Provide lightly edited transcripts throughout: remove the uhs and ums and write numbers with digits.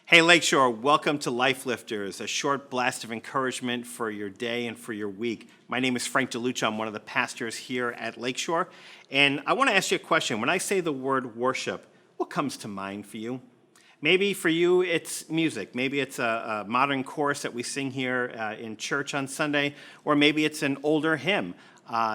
Hey, Lakeshore, welcome to Life Lifters, a short blast of encouragement for your day and for your week. My name is Frank DeLucia. I'm one of the pastors here at Lakeshore. And I want to ask you a question. When I say the word worship, what comes to mind for you? Maybe for you, it's music. Maybe it's a modern chorus that we sing here in church on Sunday, or maybe it's an older hymn.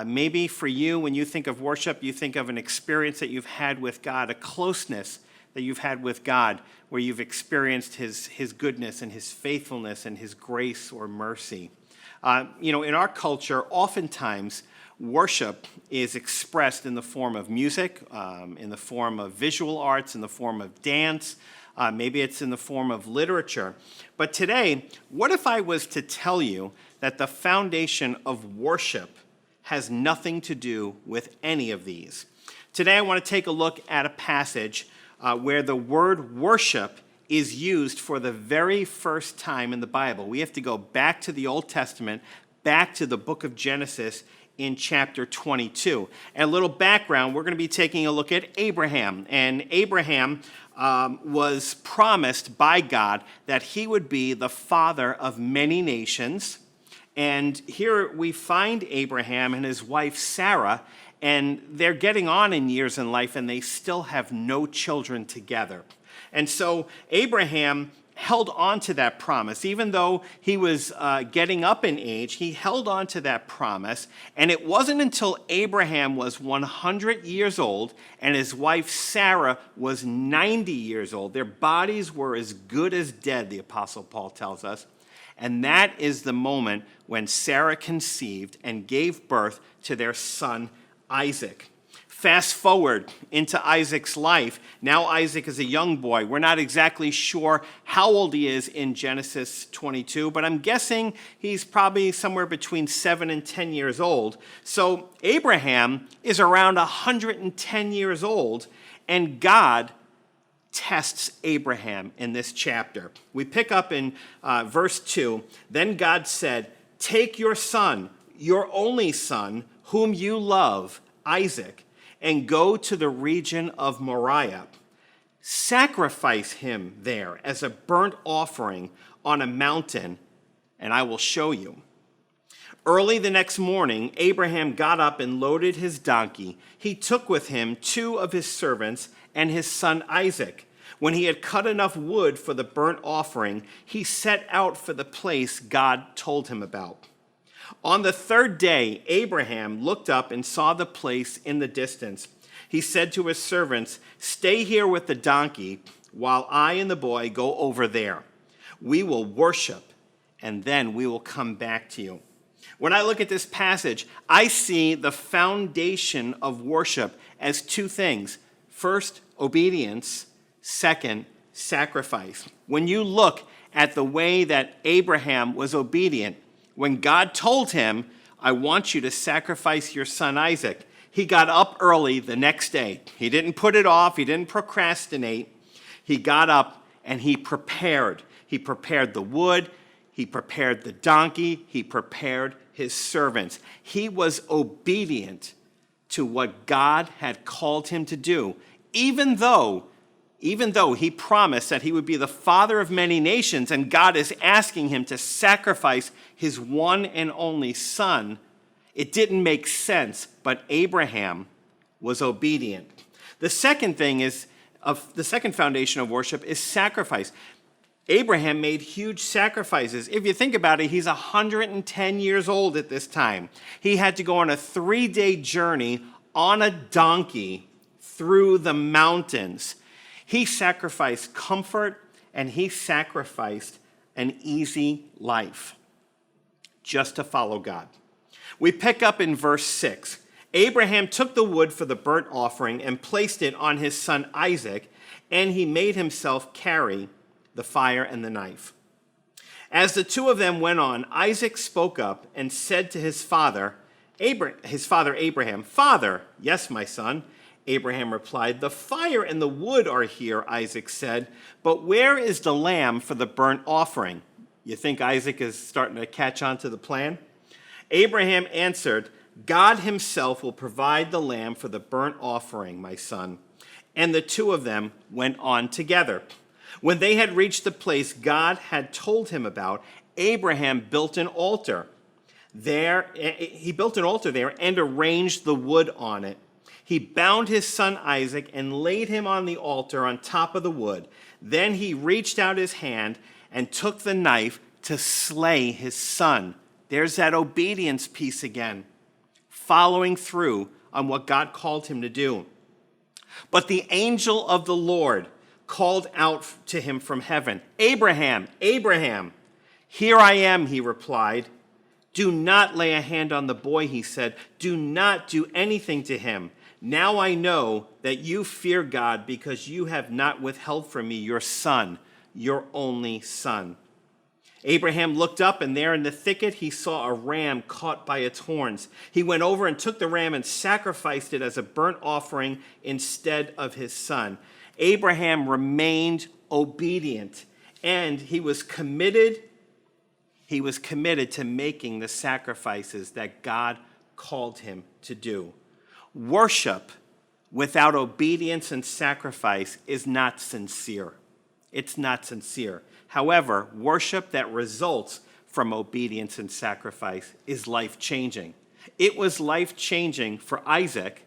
Maybe for you, when you think of worship, you think of an experience that you've had with God, a closeness that you've had with God, where you've experienced his goodness and his faithfulness and his grace or mercy. In our culture, oftentimes worship is expressed in the form of music, in the form of visual arts, in the form of dance. Maybe it's in the form of literature. But today, what if I was to tell you that the foundation of worship has nothing to do with any of these? Today, I want to take a look at a passage where the word worship is used for the very first time in the Bible. We have to go back to the Old Testament, back to the book of Genesis in chapter 22. And a little background, we're going to be taking a look at Abraham. And Abraham was promised by God that he would be the father of many nations. And here we find Abraham and his wife Sarah, and they're getting on in years in life, and they still have no children together. And so Abraham held on to that promise. Even though he was getting up in age, he held on to that promise. And it wasn't until Abraham was 100 years old and his wife Sarah was 90 years old. Their bodies were as good as dead, the Apostle Paul tells us. And that is the moment when Sarah conceived and gave birth to their son Isaac. Fast forward into Isaac's life. Now Isaac is a young boy. We're not exactly sure how old he is in Genesis 22, but I'm guessing he's probably somewhere between 7 and 10 years old. So Abraham is around 110 years old, and God tests Abraham in this chapter. We pick up in verse 2. Then God said, "Take your son, your only son, whom you love, Isaac, and go to the region of Moriah. Sacrifice him there as a burnt offering on a mountain, and I will show you." Early the next morning, Abraham got up and loaded his donkey. He took with him 2 of his servants and his son Isaac. When he had cut enough wood for the burnt offering, he set out for the place God told him about. On the 3rd day, Abraham looked up and saw the place in the distance. He said to his servants, "Stay here with the donkey while I and the boy go over there. We will worship, and then we will come back to you." When I look at this passage, I see the foundation of worship as 2 things. First, obedience. Second, sacrifice. When you look at the way that Abraham was obedient, when God told him, "I want you to sacrifice your son Isaac," he got up early the next day. He didn't put it off. He didn't procrastinate. He got up and he prepared. He prepared the wood. He prepared the donkey. He prepared his servants. He was obedient to what God had called him to do, even though he promised that he would be the father of many nations, and God is asking him to sacrifice his one and only son. It didn't make sense, but Abraham was obedient. The second foundation of worship is sacrifice. Abraham made huge sacrifices. If you think about it, he's 110 years old at this time. He had to go on a 3-day journey on a donkey through the mountains. He sacrificed comfort, and he sacrificed an easy life just to follow God. We pick up in verse 6. Abraham took the wood for the burnt offering and placed it on his son Isaac, and he made himself carry the fire and the knife. As the 2 of them went on, Isaac spoke up and said to his father Abraham, "Father." "Yes, my son," Abraham replied. "The fire and the wood are here," Isaac said, "but where is the lamb for the burnt offering?" You think Isaac is starting to catch on to the plan? Abraham answered, "God himself will provide the lamb for the burnt offering, my son." And the 2 of them went on together. When they had reached the place God had told him about, Abraham built an altar. He built an altar there and arranged the wood on it. He bound his son Isaac and laid him on the altar on top of the wood. Then he reached out his hand and took the knife to slay his son. There's that obedience piece again, following through on what God called him to do. But the angel of the Lord called out to him from heaven, "Abraham, Abraham." "Here I am," he replied. "Do not lay a hand on the boy," he said. "Do not do anything to him. Now I know that you fear God because you have not withheld from me your son, your only son." Abraham looked up, and there in the thicket he saw a ram caught by its horns. He went over and took the ram and sacrificed it as a burnt offering instead of his son. Abraham remained obedient, and he was committed to making the sacrifices that God called him to do. Worship without obedience and sacrifice is not sincere. It's not sincere. However, worship that results from obedience and sacrifice is life-changing. It was life-changing for Isaac,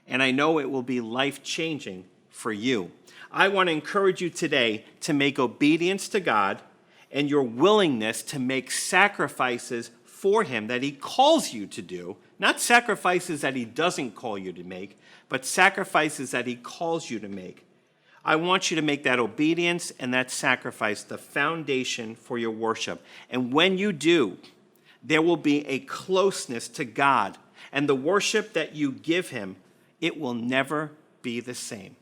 and I know it will be life-changing for you. I want to encourage you today to make obedience to God and your willingness to make sacrifices for him that he calls you to do, not sacrifices that he doesn't call you to make, but sacrifices that he calls you to make. I want you to make that obedience and that sacrifice the foundation for your worship. And when you do, there will be a closeness to God. And the worship that you give him, it will never be the same.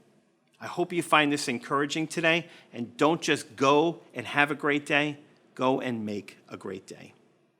I hope you find this encouraging today. And don't just go and have a great day. Go and make a great day.